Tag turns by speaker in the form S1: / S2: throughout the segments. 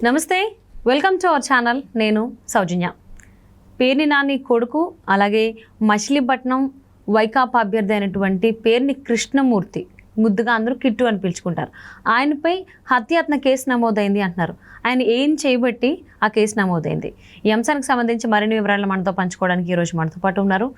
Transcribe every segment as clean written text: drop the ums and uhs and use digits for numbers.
S1: నమస్తే, welcome to our channel. నేను సౌజన్య. పేర్ని నాని కొడుకు, అలాగే మచిలీపట్నం వైకాపా అభ్యర్థి అయినటువంటి పేర్ని కృష్ణమూర్తి, ముద్దుగా అందరూ కిట్టు అని పిలుచుకుంటారు. ఆయనపై హత్యాయత్న కేసు నమోదైంది అంటున్నారు. ఆయన ఏం చేయబట్టి ఆ కేసు నమోదైంది? ఈ అంశానికి సంబంధించి మరిన్ని వివరాలు మనతో పంచుకోవడానికి ఈరోజు మనతో పాటు ఉన్నారు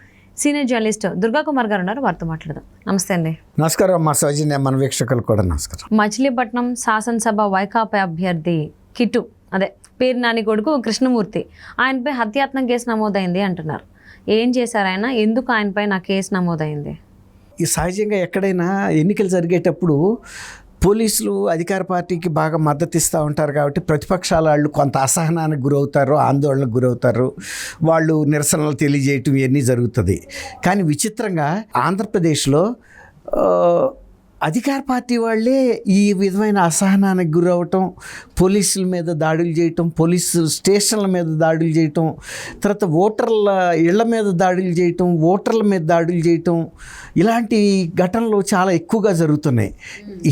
S1: సీనియర్ జర్నలిస్ట్ దుర్గా కుమార్ గారు ఉన్నారు. వారితో మాట్లాడదాం. నమస్తే అండి.
S2: నమస్కారం అమ్మా సౌజన్య, మన వీక్షకులు కూడా నమస్కారం.
S1: మచిలీపట్నం శాసనసభ వైకాపా అభ్యర్థి కిట్టు, అదే పేరు నాని కొడుకు కృష్ణమూర్తి, ఆయనపై హత్యాయత్నం కేసు నమోదైంది అంటున్నారు. ఏం చేశారు ఆయన? ఎందుకు ఆయనపై నా కేసు నమోదైంది?
S2: ఈ సహజంగా ఎక్కడైనా ఎన్నికలు జరిగేటప్పుడు పోలీసులు అధికార పార్టీకి బాగా మద్దతు ఇస్తూ ఉంటారు కాబట్టి ప్రతిపక్షాల వాళ్ళు కొంత అసహనానికి గురవుతారు, ఆందోళనకు గురవుతారు, వాళ్ళు నిరసనలు తెలియజేయటం ఇవన్నీ జరుగుతుంది. కానీ విచిత్రంగా ఆంధ్రప్రదేశ్లో అధికార పార్టీ వాళ్ళే ఈ విధమైన అసహనానికి గురవటం, పోలీసుల మీద దాడులు చేయటం, పోలీసు స్టేషన్ల మీద దాడులు చేయటం, తర్వాత ఓటర్ల ఇళ్ల మీద దాడులు చేయటం, ఓటర్ల మీద దాడులు చేయటం, ఇలాంటి ఘటనలు చాలా ఎక్కువగా జరుగుతున్నాయి.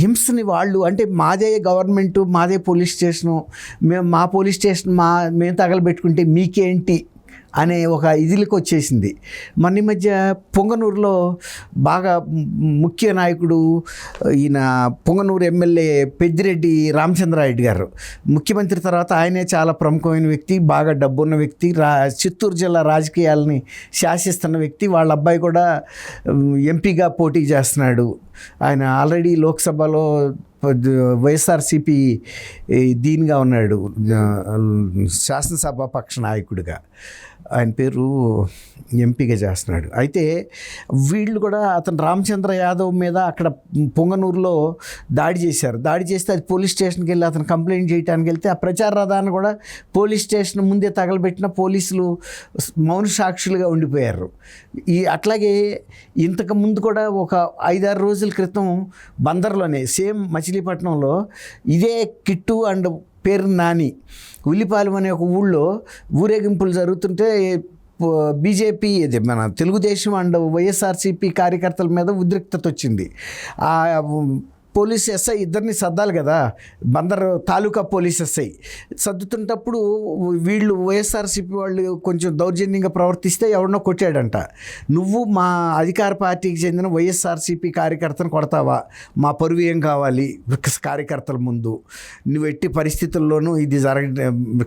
S2: హింసని వాళ్ళు అంటే మాదే గవర్నమెంటు, మాదే పోలీస్ స్టేషను, మా పోలీస్ స్టేషన్ మేము తగలబెట్టుకుంటే మీకేంటి అనే ఒక ఇదిలకు వచ్చేసింది. మన ఈ మధ్య పొంగనూరులో బాగా ముఖ్య నాయకుడు ఈయన పొంగనూరు ఎమ్మెల్యే పెద్దిరెడ్డి రామచంద్రారెడ్డి గారు, ముఖ్యమంత్రి తర్వాత ఆయనే చాలా ప్రముఖమైన వ్యక్తి, బాగా డబ్బున్న వ్యక్తి, చిత్తూరు జిల్లా రాజకీయాలని శాసిస్తున్న వ్యక్తి. వాళ్ళ అబ్బాయి కూడా ఎంపీగా పోటీ చేస్తున్నాడు. ఆయన ఆల్రెడీ లోక్సభలో వైఎస్ఆర్సీపీ దీనిగా ఉన్నాడు, శాసనసభ పక్ష నాయకుడిగా. ఆయన పేరు ఎంపీగా చేస్తున్నాడు. అయితే వీళ్ళు కూడా అతను రామచంద్ర యాదవ్ మీద అక్కడ పొంగనూరులో దాడి చేశారు. దాడి చేస్తే అది పోలీస్ స్టేషన్కి వెళ్ళి అతను కంప్లైంట్ చేయడానికి వెళ్తే ఆ ప్రచార రథాన్ని కూడా పోలీస్ స్టేషన్ ముందే తగలబెట్టిన పోలీసులు మౌన సాక్షులుగా ఉండిపోయారు. అట్లాగే ఇంతకు ముందు కూడా ఒక 5-6 రోజుల క్రితం బందర్లోనే సేమ్ మచిలీపట్నంలో ఇదే కిట్టు అండ్ పేరు నాని ఉల్లిపాలెం అనే ఒక ఊళ్ళో ఊరేగింపులు జరుగుతుంటే బీజేపీ ఇది మన తెలుగుదేశం అండ్ వైఎస్ఆర్సీపీ కార్యకర్తల మీద ఉద్రిక్తత వచ్చింది. పోలీస్ ఎస్ఐ ఇద్దరిని సర్దాలి కదా, బందర్ తాలూకా పోలీస్ ఎస్ఐ సర్దుతున్నప్పుడు వీళ్ళు వైఎస్ఆర్సీపీ వాళ్ళు కొంచెం దౌర్జన్యంగా ప్రవర్తిస్తే ఎవరినో కొట్టాడంట. నువ్వు మా అధికార పార్టీకి చెందిన వైఎస్ఆర్సీపీ కార్యకర్తను కొడతావా? మా పరువు ఏం కావాలి కార్యకర్తల ముందు? నువ్వు ఎట్టి పరిస్థితుల్లోనూ ఇది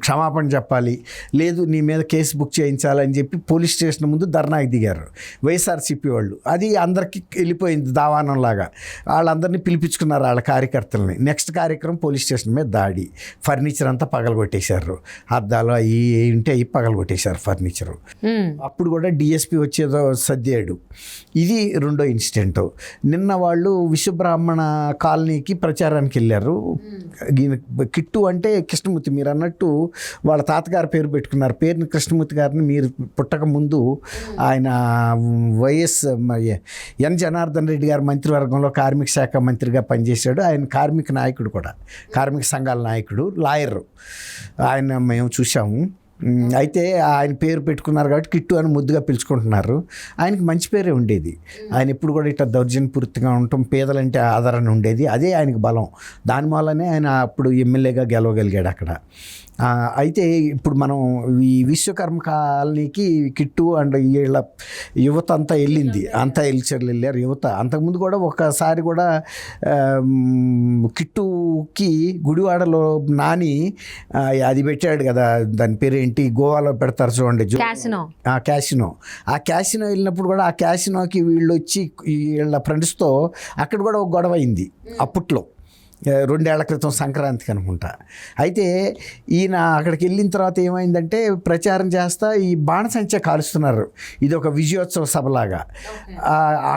S2: క్షమాపణ చెప్పాలి, లేదు నీ మీద కేసు బుక్ చేయించాలని చెప్పి పోలీస్ స్టేషన్ ముందు ధర్నాకి దిగారు వైఎస్ఆర్సీపీ వాళ్ళు. అది అందరికీ వెళ్ళిపోయింది దావానంలాగా. వాళ్ళందరినీ పిలిపించుకున్నారు వాళ్ళ కార్యకర్తలని. నెక్స్ట్ కార్యక్రమం పోలీస్ స్టేషన్ మీద దాడి, ఫర్నిచర్ అంతా పగలగొట్టేశారు, అద్దాలు అవి ఉంటే అవి పగలగొట్టేశారు ఫర్నిచరు. అప్పుడు కూడా డిఎస్పీ వచ్చేదో సర్దాడు. ఇది రెండో ఇన్సిడెంట్. నిన్న వాళ్ళు విశ్వబ్రాహ్మణ కాలనీకి ప్రచారానికి వెళ్ళారు. కిట్టు అంటే కృష్ణమూర్తి, మీరు అన్నట్టు వాళ్ళ తాతగారు పేరు పెట్టుకున్నారు. పేరుని కృష్ణమూర్తి గారిని మీరు పుట్టక ముందు ఆయన వైఎస్ ఎన్ జనార్దన్ రెడ్డి గారి మంత్రివర్గంలో కార్మిక శాఖ మంత్రిగా పనిచేశాడు. ఆయన కార్మిక నాయకుడు కూడా, కార్మిక సంఘాల నాయకుడు, లాయరు. ఆయన మేము చూసాము. అయితే ఆయన పేరు పెట్టుకున్నారు కాబట్టి కిట్టు అని ముద్దుగా పిలుచుకుంటున్నారు. ఆయనకి మంచి పేరే ఉండేది. ఆయన ఎప్పుడు కూడా ఇట్లా దౌర్జన్యపూర్తిగా ఉండటం, పేదలంటే ఆదరణ ఉండేది, అదే ఆయనకు బలం. దాని వల్లనే ఆయన అప్పుడు ఎమ్మెల్యేగా గెలవగలిగాడు అక్కడ. అయితే ఇప్పుడు మనం ఈ విశ్వకర్మ కాలనీకి కిట్టు అండ్ వీళ్ళ యువత అంతా వెళ్ళింది, అంతా వెళ్ళారు యువత. అంతకుముందు కూడా ఒకసారి కూడా కిట్టుకి గుడివాడలో నాని అది పెట్టాడు కదా, దాని పేరు ఏంటి, గోవాలో పెడతారు చూడండి, క్యాసినో. ఆ క్యాసినో వెళ్ళినప్పుడు కూడా ఆ క్యాసినోకి వీళ్ళు వచ్చి వీళ్ళ ఫ్రెండ్స్తో అక్కడ కూడా ఒక గొడవ అయింది అప్పట్లో, 2 ఏళ్ల క్రితం సంక్రాంతికి అనుకుంటా. అయితే ఈయన అక్కడికి వెళ్ళిన తర్వాత ఏమైందంటే ప్రచారం చేస్తా ఈ బాణసంచా కాలుస్తున్నారు. ఇది ఒక విజయోత్సవ సభలాగా.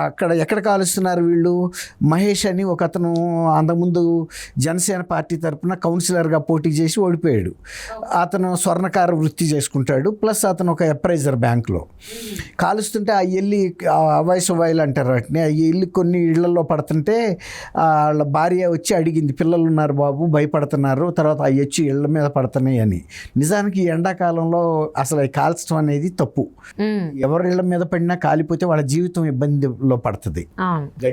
S2: అక్కడ ఎక్కడ కాలుస్తున్నారు వీళ్ళు? మహేష్ అని ఒక అతను అంతకుముందు జనసేన పార్టీ తరఫున కౌన్సిలర్గా పోటీ చేసి ఓడిపోయాడు. అతను స్వర్ణకార వృత్తి చేసుకుంటాడు, ప్లస్ అతను ఒక అప్రైజర్ బ్యాంకులో. కాలుస్తుంటే ఆ వెళ్ళి అవాయిస్ అంటారు వాటిని, ఆ వెళ్ళి కొన్ని ఇళ్లలో పడుతుంటే వాళ్ళ భార్య వచ్చి అడిగింది, పిల్లలు ఉన్నారు బాబు భయపడుతున్నారు, తర్వాత ఆ ఎచ్చు ఇళ్ళ మీద పడుతున్నాయి అని. నిజానికి ఈ ఎండాకాలంలో అసలు అవి కాల్చడం అనేది తప్పు. ఎవరి ఇళ్ళ మీద పడినా కాలిపోతే వాళ్ళ జీవితం ఇబ్బందిలో పడుతుంది.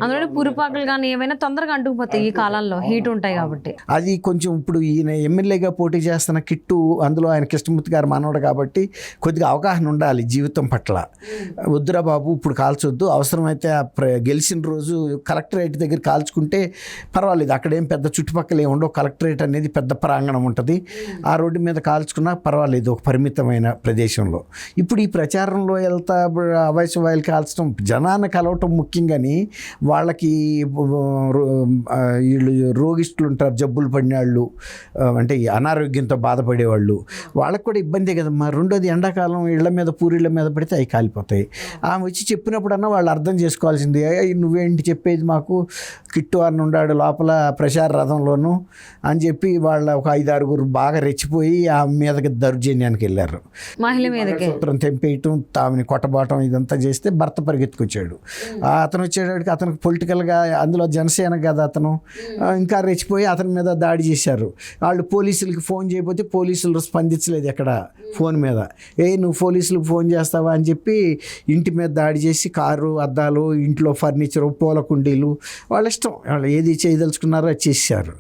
S1: అందులో పురుపాకులు కానీ ఏమైనా తొందరగా అంటుకుపోతాయి ఈ కాలంలో, హీట్ ఉంటాయి కాబట్టి.
S2: అది కొంచెం ఇప్పుడు ఈయన ఎమ్మెల్యేగా పోటీ చేస్తున్న కిట్టు, అందులో ఆయన కృష్ణమూర్తి గారు మనవడు కాబట్టి కొద్దిగా అవగాహన ఉండాలి జీవితం పట్ల. వద్దురా బాబు ఇప్పుడు కాల్చొద్దు, అవసరమైతే గెలిచిన రోజు కలెక్టరేట్ దగ్గర కాల్చుకుంటే పర్వాలేదు, అక్కడేం పెద్ద చుట్టుపక్కల ఏమి ఉండవు, కలెక్టరేట్ అనేది పెద్ద ప్రాంగణం ఉంటుంది, ఆ రోడ్డు మీద కాల్చుకున్నా పర్వాలేదు ఒక పరిమితమైన ప్రదేశంలో. ఇప్పుడు ఈ ప్రచారంలో వెళ్తా అవైసవాయిలు కాల్చడం, జనాన్ని కలవటం ముఖ్యంగాని వాళ్ళకి వీళ్ళు రోగిస్తులు ఉంటారు, జబ్బులు పడిన వాళ్ళు, అంటే అనారోగ్యంతో బాధపడేవాళ్ళు, వాళ్ళకు కూడా ఇబ్బందే కదమ్మా. రెండోది ఎండాకాలం ఇళ్ల మీద పూరిళ్ళ మీద పడితే అవి కాలిపోతాయి. ఆమె వచ్చి చెప్పినప్పుడన్నా వాళ్ళు అర్థం చేసుకోవాల్సింది, నువ్వేంటి చెప్పేది మాకు, కిట్టు అని ఉన్నాడు లోపల ప్రచార రథంలోనూ అని చెప్పి వాళ్ళ ఒక 5-6 బాగా రెచ్చిపోయి ఆమె మీదకి దౌర్జన్యానికి వెళ్ళారు.
S1: మహిళ మీదకి
S2: సూత్రం తెంపేయటం, తామిని కొట్టబాటం ఇదంతా చేస్తే భర్త పరిగెత్తుకొచ్చాడు. అతను వచ్చేటప్పటికి అతనికి పొలిటికల్గా, అందులో జనసేన కదా అతను, ఇంకా రెచ్చిపోయి అతని మీద దాడి చేశారు. వాళ్ళు పోలీసులకి ఫోన్ చేయకపోతే పోలీసులు స్పందించలేదు ఎక్కడ ఫోన్ మీద. నువ్వు పోలీసులకు ఫోన్ చేస్తావా అని చెప్పి ఇంటి మీద దాడి చేసి కారు అద్దాలు, ఇంట్లో ఫర్నిచరు, పూల కుండీలు, వాళ్ళ ఇష్టం, వాళ్ళు ఏది చేయదలుచుకున్నారో అది చేశారు.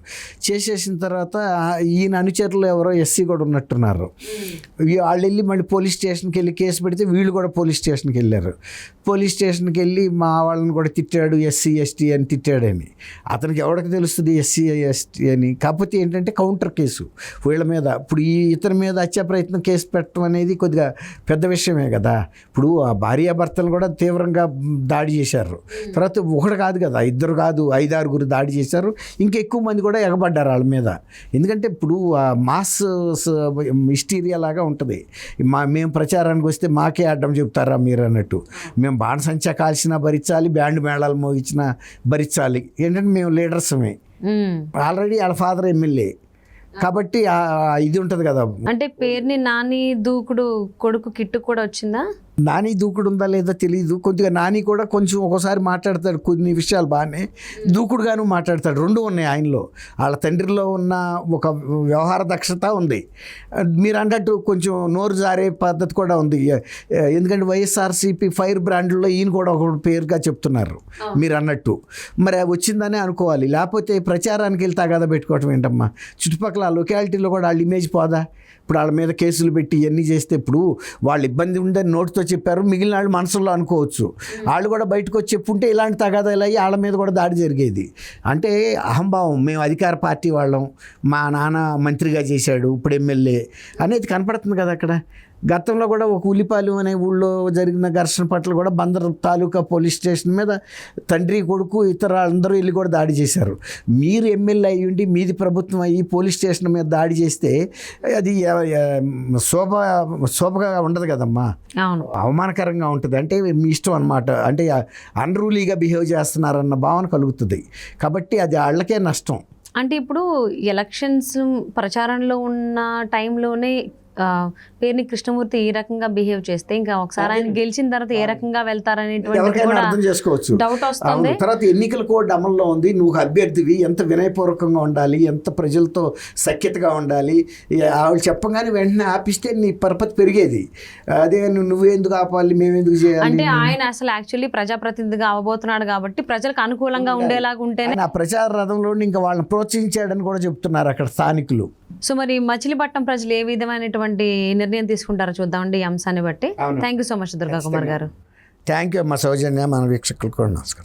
S2: చేసేసిన తర్వాత ఈయన అనుచరులు ఎవరో ఎస్సీ కూడా ఉన్నట్టున్నారు, వాళ్ళు వెళ్ళి మళ్ళీ పోలీస్ స్టేషన్కి వెళ్ళి కేసు పెడితే వీళ్ళు కూడా పోలీస్ స్టేషన్కి వెళ్ళారు. పోలీస్ స్టేషన్కి వెళ్ళి మా వాళ్ళని కూడా తిట్టాడు, ఎస్సీ ఎస్టీ అని తిట్టాడని. అతనికి ఎవరికి తెలుస్తుంది ఎస్సీ ఎస్టీ అని? కాకపోతే ఏంటంటే కౌంటర్ కేసు వీళ్ళ మీద. ఇప్పుడు ఈ ఇతని మీద హత్యా ప్రయత్నం కేసు పెట్టడం అనేది కొద్దిగా పెద్ద విషయమే కదా. ఇప్పుడు ఆ భార్యాభర్తలు కూడా తీవ్రంగా దాడి చేశారు. తర్వాత ఒకటి కాదు కదా, 2 కాదు, 5-6 దాడి చేశారు. ఇంకెక్కువ మంది కూడా ఎగబడ్డారు వాళ్ళ మీద. ఎందుకంటే ఇప్పుడు మాస్ మిస్టీరియా లాగా ఉంటుంది. మేము ప్రచారానికి వస్తే మాకే అడ్డం చెప్తారా మీరు అన్నట్టు. మేము బాణసంచా కాల్చినా భరించాలి, బ్యాండ్ మేళాలు మోగించినా భరించాలి. ఏంటంటే మేము లీడర్సమే, ఆల్రెడీ వాళ్ళ ఫాదర్ ఎమ్మెల్యే కాబట్టి ఇది ఉంటుంది కదా.
S1: అంటే పేరుని నాని దూకుడు కొడుకు కిట్టు కూడా వచ్చిందా?
S2: నాని దూకుడు ఉందా లేదా తెలియదు. కొద్దిగా నాని కూడా కొంచెం ఒక్కోసారి మాట్లాడతాడు, కొన్ని విషయాలు బాగానే దూకుడుగాను మాట్లాడతాడు. 2 ఉన్నాయి ఆయనలో. వాళ్ళ తండ్రిలో ఉన్న ఒక వ్యవహార దక్షత ఉంది, మీరు అన్నట్టు కొంచెం నోరు జారే పద్ధతి కూడా ఉంది. ఎందుకంటే వైఎస్ఆర్సీపీ ఫైర్ బ్రాండ్లో ఈయన కూడా ఒక పేరుగా చెప్తున్నారు మీరు అన్నట్టు. మరి వచ్చిందనే అనుకోవాలి, లేకపోతే ప్రచారానికి వెళ్తా కదా పెట్టుకోవటం ఏంటమ్మా. చుట్టుపక్కల ఆ లొకాలిటీలో కూడా వాళ్ళ ఇమేజ్ పోదా? ఇప్పుడు వాళ్ళ మీద కేసులు పెట్టి ఇవన్నీ చేస్తే, ఇప్పుడు వాళ్ళు ఇబ్బంది ఉందని నోటితో చెప్పారు, మిగిలిన వాళ్ళు మనసులో అనుకోవచ్చు. వాళ్ళు కూడా బయటకు వచ్చి చెప్పుంటే ఇలాంటి తగాదాలు అయ్యి వాళ్ళ మీద కూడా దాడి జరిగేది. అంటే అహంభావం, మేము అధికార పార్టీ వాళ్ళం, మా నాన్న మంత్రిగా చేశాడు, ఇప్పుడు ఎమ్మెల్యే అనేది కనపడుతుంది కదా అక్కడ. గతంలో కూడా ఒక ఉల్లిపాలెం అనే ఊళ్ళో జరిగిన ఘర్షణ పట్ల కూడా బందర్ తాలూకా పోలీస్ స్టేషన్ మీద తండ్రి కొడుకు ఇతర అందరూ వెళ్ళి కూడా దాడి చేశారు. మీరు ఎమ్మెల్యే అయ్యుండి మీది ప్రభుత్వం అయ్యి పోలీస్ స్టేషన్ మీద దాడి చేస్తే అది శోభగా ఉండదు కదమ్మా, అవమానకరంగా ఉంటుంది. అంటే మీ ఇష్టం అన్నమాట, అంటే అన్రూలీగా బిహేవ్ చేస్తున్నారన్న భావన కలుగుతుంది. కాబట్టి అది వాళ్ళకే నష్టం.
S1: అంటే ఇప్పుడు ఎలక్షన్స్ ప్రచారంలో ఉన్న టైంలోనే పేరుని కృష్ణమూర్తి ఈ రకంగా బిహేవ్ చేస్తే ఇంకా ఒకసారి ఆయన గెలిచిన తర్వాత ఏ రకంగా వెళ్తారనేటువంటి
S2: అర్థం చేసుకోవచ్చు.
S1: డౌట్ వస్తుంది.
S2: తర్వాత ఎన్నికల కోడ్ అమల్లో ఉంది, నువ్వు అభ్యర్థివి, ఎంత వినయపూర్వకంగా ఉండాలి, ఎంత ప్రజలతో సఖ్యతగా ఉండాలి, ఆవిడ చెప్పగానే వెంటనే ఆపిస్తే నీ పరపతి పెరిగేది. అదే నువ్వెందుకు ఆపాలి, మేమెందుకు చేయాలి
S1: అంటే ఆయన అసలు యాక్చువల్లీ ప్రజాప్రతినిధిగా అవబోతున్నాడు కాబట్టి ప్రజలకు అనుకూలంగా ఉండేలాగా ఉంటేనే
S2: ఆ ప్రచార రథంలో ఇంకా వాళ్ళని ప్రోత్సహించాడని కూడా చెప్తున్నారు అక్కడ స్థానికులు.
S1: సో మరి మచిలీపట్నం ప్రజలు ఏ విధమైనటువంటి నిర్ణయం తీసుకుంటారో చూద్దామండి ఈ అంశాన్ని బట్టి. Thank you so much Durga Kumar గారు.
S2: థ్యాంక్ యూ అమ్మ సౌజన్య, మన వీక్షకులకు కూడా నమస్కారం.